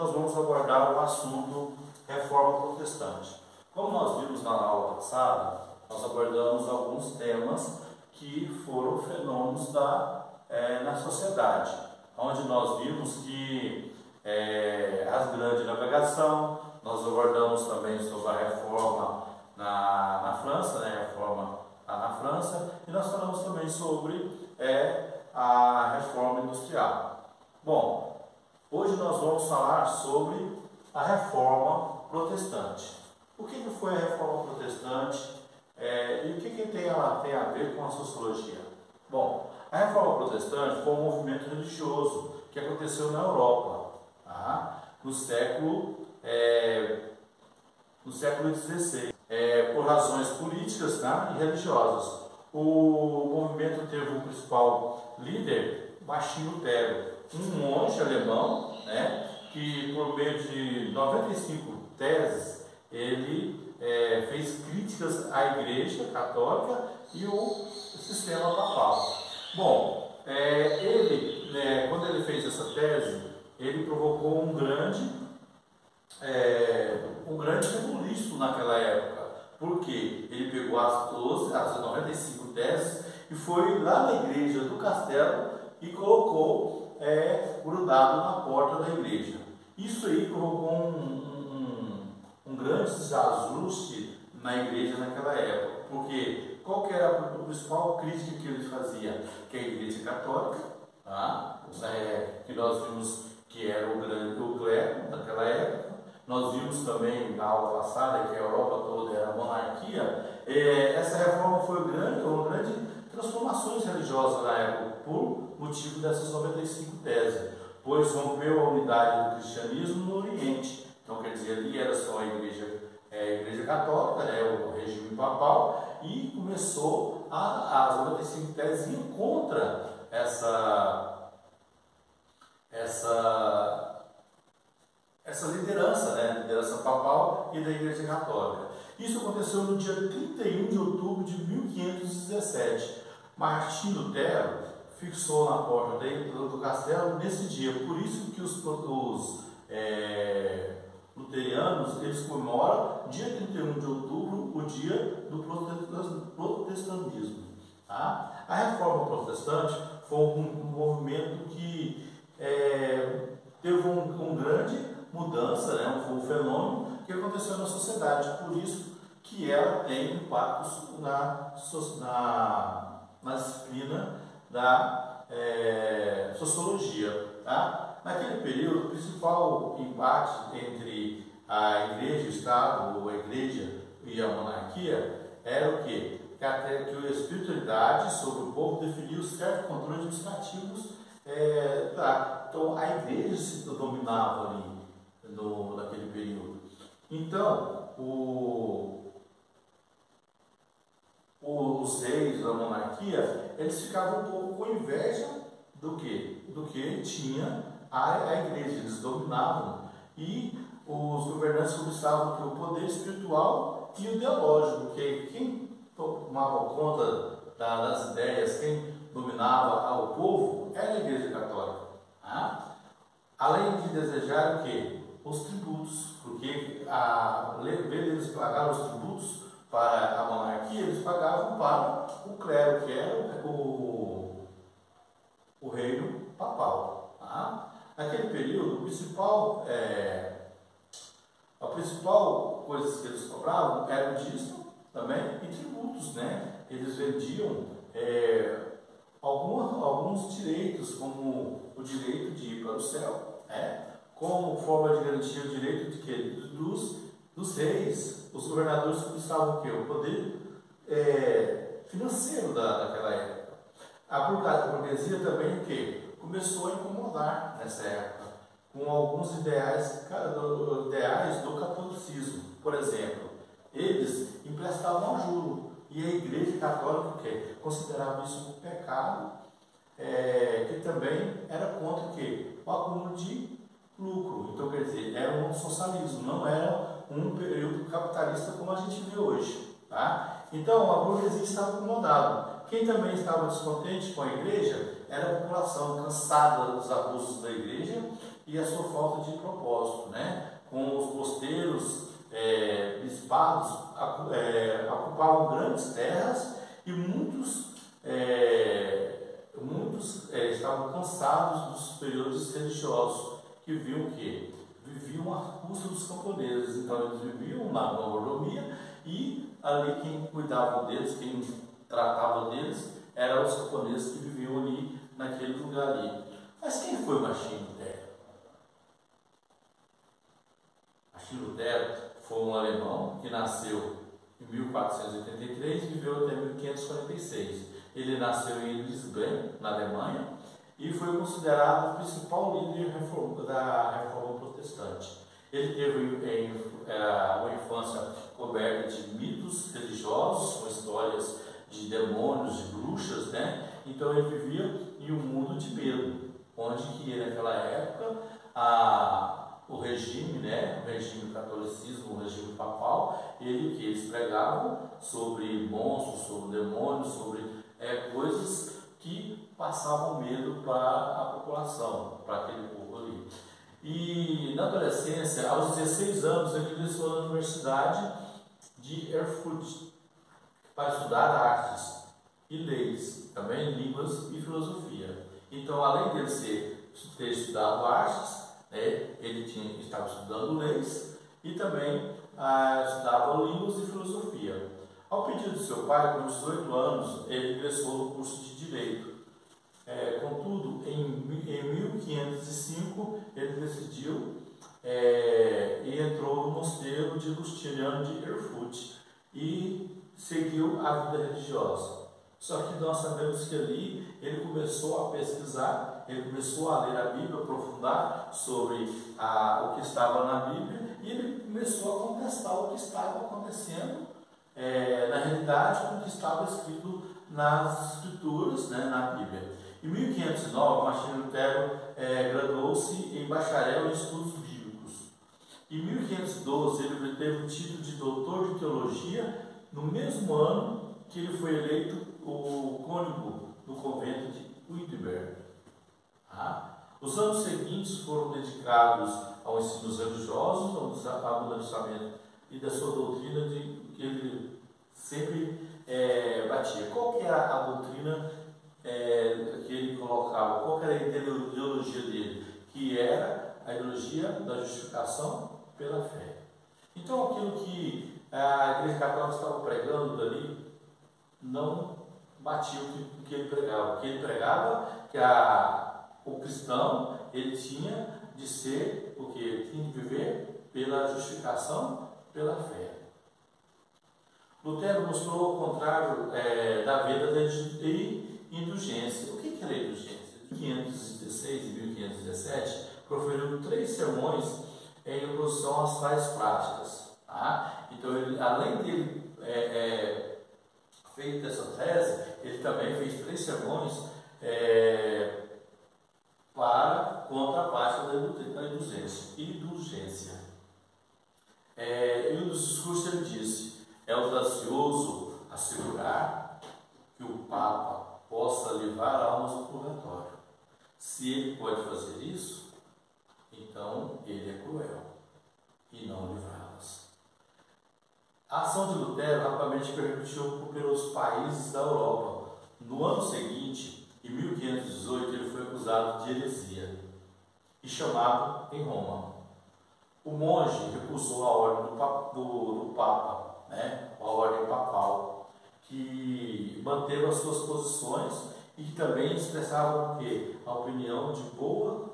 nós vamos abordar o assunto reforma protestante. Como nós vimos na aula passada, nós abordamos alguns temas que foram fenômenos na sociedade, onde nós vimos que as grandes navegação, nós abordamos também sobre a reforma na França, né, a reforma na França, e nós falamos também sobre a reforma industrial. Bom, hoje nós vamos falar sobre a reforma protestante. O que foi a reforma protestante e o que ela tem a ver com a sociologia? Bom, a reforma protestante foi um movimento religioso que aconteceu na Europa, tá? no século XVI, por razões políticas, tá? e religiosas. O movimento teve um principal líder, Martinho Lutero, um monge alemão, né? que por meio de 95 teses, ele fez críticas à Igreja Católica e o sistema papal. Bom, quando ele fez essa tese, ele provocou um grande rebuliço naquela época, porque ele pegou as 95 teses e foi lá na igreja do castelo e colocou grudado na porta da igreja. Isso aí provocou um grande desajuste na igreja naquela época, porque qual que era a principal crítica que ele fazia? Que a igreja católica, tá? Que nós vimos que era o clero naquela época. Nós vimos também na aula passada que a Europa toda era monarquia. Essa reforma foi uma grande transformações religiosas na época, por motivo dessas 95 teses, pois rompeu a unidade do cristianismo no Oriente. Então, quer dizer, ali era só a igreja católica, né, o regime papal, e começou as 95 teses ir contra essa liderança, né, liderança papal e da igreja católica. Isso aconteceu no dia 31 de outubro de 1517. Martim Lutero fixou na porta do castelo nesse dia. Por isso que os luterianos, eles comemoram dia 31 de outubro, o dia do protestantismo. Tá? A reforma protestante foi um movimento que teve uma grande mudança, né? Foi um fenômeno que aconteceu na sociedade, por isso que ela tem impactos na disciplina da sociologia. Tá? Naquele período, o principal embate entre a igreja, o Estado, ou a igreja e a monarquia era o quê? Que a espiritualidade sobre o povo definia os certos controles administrativos. Então, a igreja se dominava ali naquele período. Então, os reis da monarquia, eles ficavam um pouco com inveja do que tinha a igreja. Eles dominavam e os governantes conquistavam o poder espiritual e o ideológico, porque quem tomava conta das ideias, quem dominava o povo era a igreja católica. Tá? Além de desejar o quê? Os tributos, porque a lei deles pagar os tributos para a monarquia, eles pagavam para o clero, que era o reino papal. Tá? Naquele período, a principal coisa que eles cobravam era o dízimo também e tributos, né? Eles vendiam alguns direitos, como o direito de ir para o céu, né? Como forma de garantir o direito dos reis. Os governadores conquistavam o quê? O poder financeiro daquela época. A burguesia também o quê? Começou a incomodar nessa época, com alguns ideais do catolicismo. Por exemplo, eles emprestavam ao juro, e a igreja católica o quê? Considerava isso um pecado, que também era contra o quê? O acúmulo de lucro. Então, quer dizer, era um socialismo, não era um período capitalista como a gente vê hoje. Tá? Então, a burguesia estava incomodada. Quem também estava descontente com a igreja era a população, cansada dos abusos da igreja e a sua falta de propósito, né? Com os mosteiros bispados ocupavam grandes terras e muitos estavam cansados dos superiores religiosos que viviam à custa dos camponeses. Então eles viviam na mordomia e ali quem cuidava deles, quem tratava deles, eram os camponeses que viviam ali naquele lugar ali. Mas quem foi Martinho Lutero? Martinho Lutero foi um alemão que nasceu em 1483 e viveu até 1546. Ele nasceu em Lisbon, na Alemanha, e foi considerado o principal líder da Reforma Protestante. Ele teve uma infância coberta de mitos religiosos, com histórias de demônios, de bruxas, né? Então ele vivia em um mundo de medo, onde que naquela época o regime, né, o regime catolicismo, o regime papal, que eles pregavam sobre monstros, sobre demônios, sobre coisas que passavam medo para a população, para aquele povo ali. E na adolescência, aos 16 anos, ele ingressou na Universidade de Erfurt para estudar artes e leis, também línguas e filosofia. Então, além dele ter estudado artes, né, ele estava estudando leis e também estudava línguas e filosofia. Ao pedido de seu pai, com 18 anos, ele ingressou no curso de Direito. Contudo, em 1505, ele decidiu e entrou no mosteiro de Justiniano de Erfurt e seguiu a vida religiosa. Só que nós sabemos que ali ele começou a pesquisar, ele começou a ler a Bíblia, aprofundar sobre o que estava na Bíblia, e ele começou a contestar o que estava acontecendo na realidade com o que estava escrito nas Escrituras, né, na Bíblia. Em 1509, Martinho Lutero graduou-se em bacharel em estudos bíblicos. Em 1512, ele teve o título de doutor de teologia, no mesmo ano que ele foi eleito o cônego do convento de Wittenberg. Os anos seguintes foram dedicados ao ensino religioso, ao amadurecimento e da sua doutrina que ele sempre batia. Qual que era a doutrina que ele colocava? Qual que era a ideologia dele? Que era a ideologia da justificação pela fé. Então, aquilo que a Igreja Católica estava pregando dali não batia o que ele pregava. O que ele pregava que o cristão ele tinha de ser o que ele tinha de viver pela justificação pela fé. Lutero mostrou o contrário da veda da indulgência. O que era a indulgência? Em 1516 e 1517, proferiu 3 sermões em oposição às tais práticas. Então, além dele feito essa tese, ele também fez 3 sermões contra a prática da indulgência. Em um dos discursos ele disse: é audacioso assegurar que o Papa possa levar almas ao purgatório. Se ele pode fazer isso, então ele é cruel e não livrá-las. A ação de Lutero rapidamente repercutiu pelos países da Europa. No ano seguinte, em 1518, ele foi acusado de heresia e chamado em Roma. O monge recusou a ordem do Papa, né, a ordem papal, que manteve as suas posições e que também expressava a opinião de boa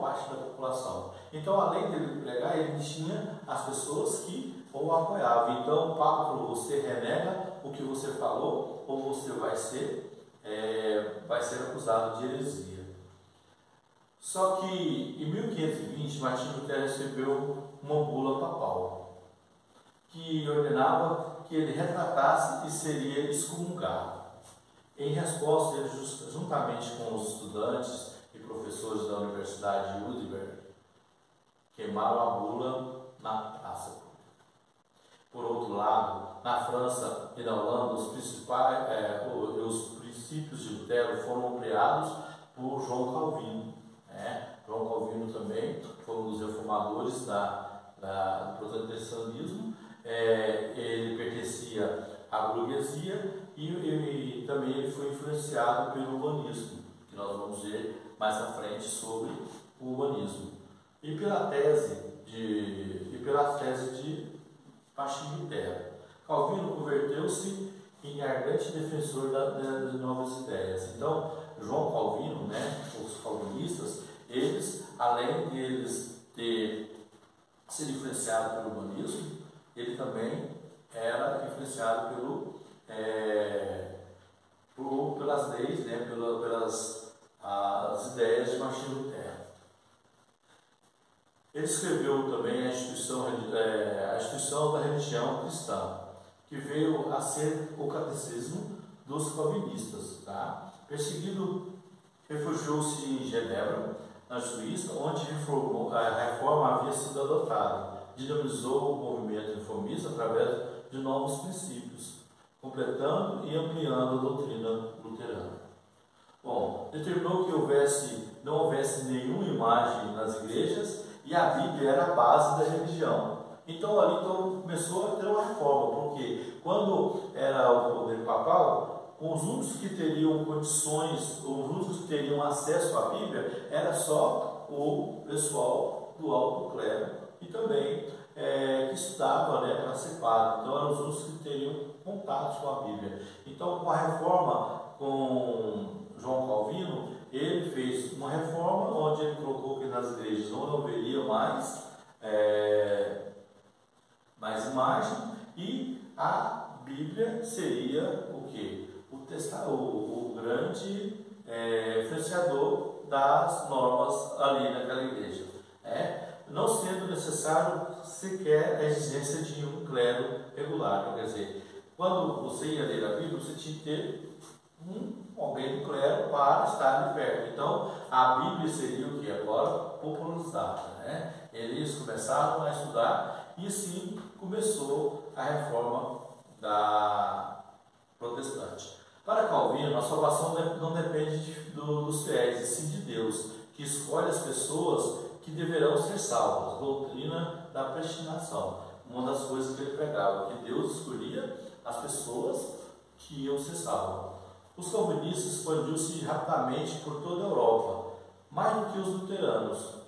parte da população. Então, além dele pregar, ele tinha as pessoas que o apoiavam. Então, o Papa falou: você renega o que você falou, ou você vai ser acusado de heresia. Só que em 1520, Martinho Lutero recebeu uma bula papal que ordenava que ele retratasse e seria excomungado. Em resposta, ele, juntamente com os estudantes e professores da Universidade de Wittenberg, queimaram a bula na praça pública. Por outro lado, na França e na Holanda, os princípios de Lutero foram ampliados por João Calvino, João Calvino também foi um dos reformadores do protestantismo. Ele pertencia à burguesia e também ele foi influenciado pelo humanismo, que nós vamos ver mais à frente sobre o humanismo. E pela tese de Martim Lutero. Calvino converteu-se em ardente defensor de novas ideias. Então, João Calvino, né, os calvinistas, eles, além de eles ter sido influenciados pelo humanismo, ele também era influenciado pelas leis, né, pelas as ideias de Martim Lutero. Ele escreveu também a instituição da religião cristã, que veio a ser o catecismo dos calvinistas. Tá? Perseguido, refugiou-se em Genebra, na Suíça, onde a reforma havia sido adotada. Dinamizou o movimento reformista através de novos princípios, completando e ampliando a doutrina luterana. Bom, determinou que não houvesse nenhuma imagem nas igrejas e a Bíblia era a base da religião. Então ali começou a ter uma reforma, porque quando era o poder papal, os únicos que teriam condições, os únicos que teriam acesso à Bíblia, era só o pessoal do alto clero e também que estudava, né, para ser padre. Então eram os únicos que teriam contato com a Bíblia. Então, com a reforma com João Calvino, ele fez uma reforma onde ele colocou que nas igrejas não haveria mais imagem, e a Bíblia seria o quê? O grande influenciador das normas ali naquela igreja. Não sendo necessário sequer a exigência de um clero regular. Então, quer dizer, quando você ia ler a Bíblia, você tinha que ter alguém do clero para estar ali perto. Então, a Bíblia seria o que? Agora popularizada. Eles começaram a estudar e assim começou a reforma da protestante. Para Calvino, a salvação não depende dos fiéis, e sim de Deus, que escolhe as pessoas que deverão ser salvas. Doutrina da predestinação. Uma das coisas que ele pregava, que Deus escolhia as pessoas que iam ser salvas. Os calvinistas expandiu-se rapidamente por toda a Europa, mais do que os luteranos.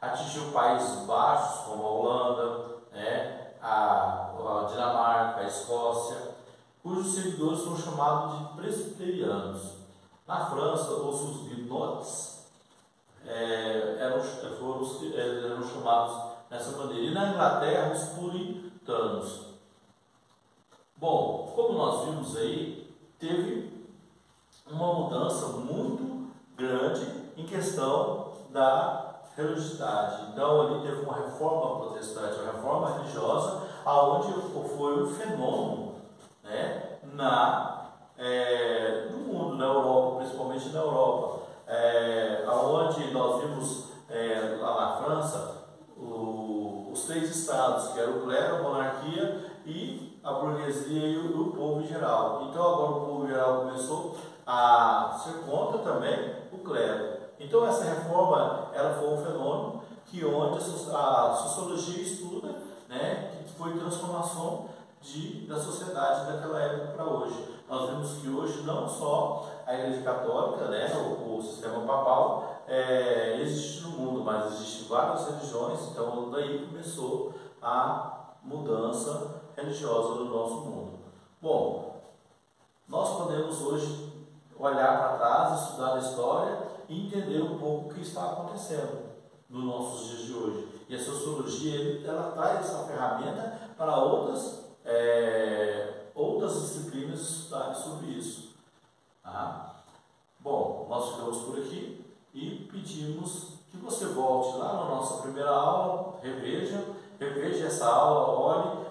Atingiu países baixos como a Holanda, a Dinamarca, a Escócia, cujos seguidores são chamados de presbiterianos. Na França, os huguenotes eram chamados dessa maneira. E na Inglaterra, os puritanos. Bom, como nós vimos aí, teve uma mudança muito grande em questão da religiosidade. Então, ali teve uma reforma protestante, uma reforma religiosa, aonde foi um fenômeno, no mundo, na Europa, principalmente na Europa, aonde nós vimos lá na França os três estados, que eram o clero, a monarquia e a burguesia e o povo em geral. Então agora o povo em geral começou a ser contra também o clero. Então essa reforma ela foi um fenômeno onde a sociologia estuda, que foi transformação da sociedade daquela época para hoje. Nós vemos que hoje não só a Igreja Católica, o sistema papal existe no mundo, mas existem várias religiões. Então daí começou a mudança religiosa do nosso mundo. Bom, nós podemos hoje olhar para trás, estudar a história e entender um pouco o que está acontecendo nos nossos dias de hoje. E a sociologia ela traz essa ferramenta para outras disciplinas estudarem sobre isso. Bom, nós ficamos por aqui e pedimos que você volte lá na nossa primeira aula, reveja essa aula, olhe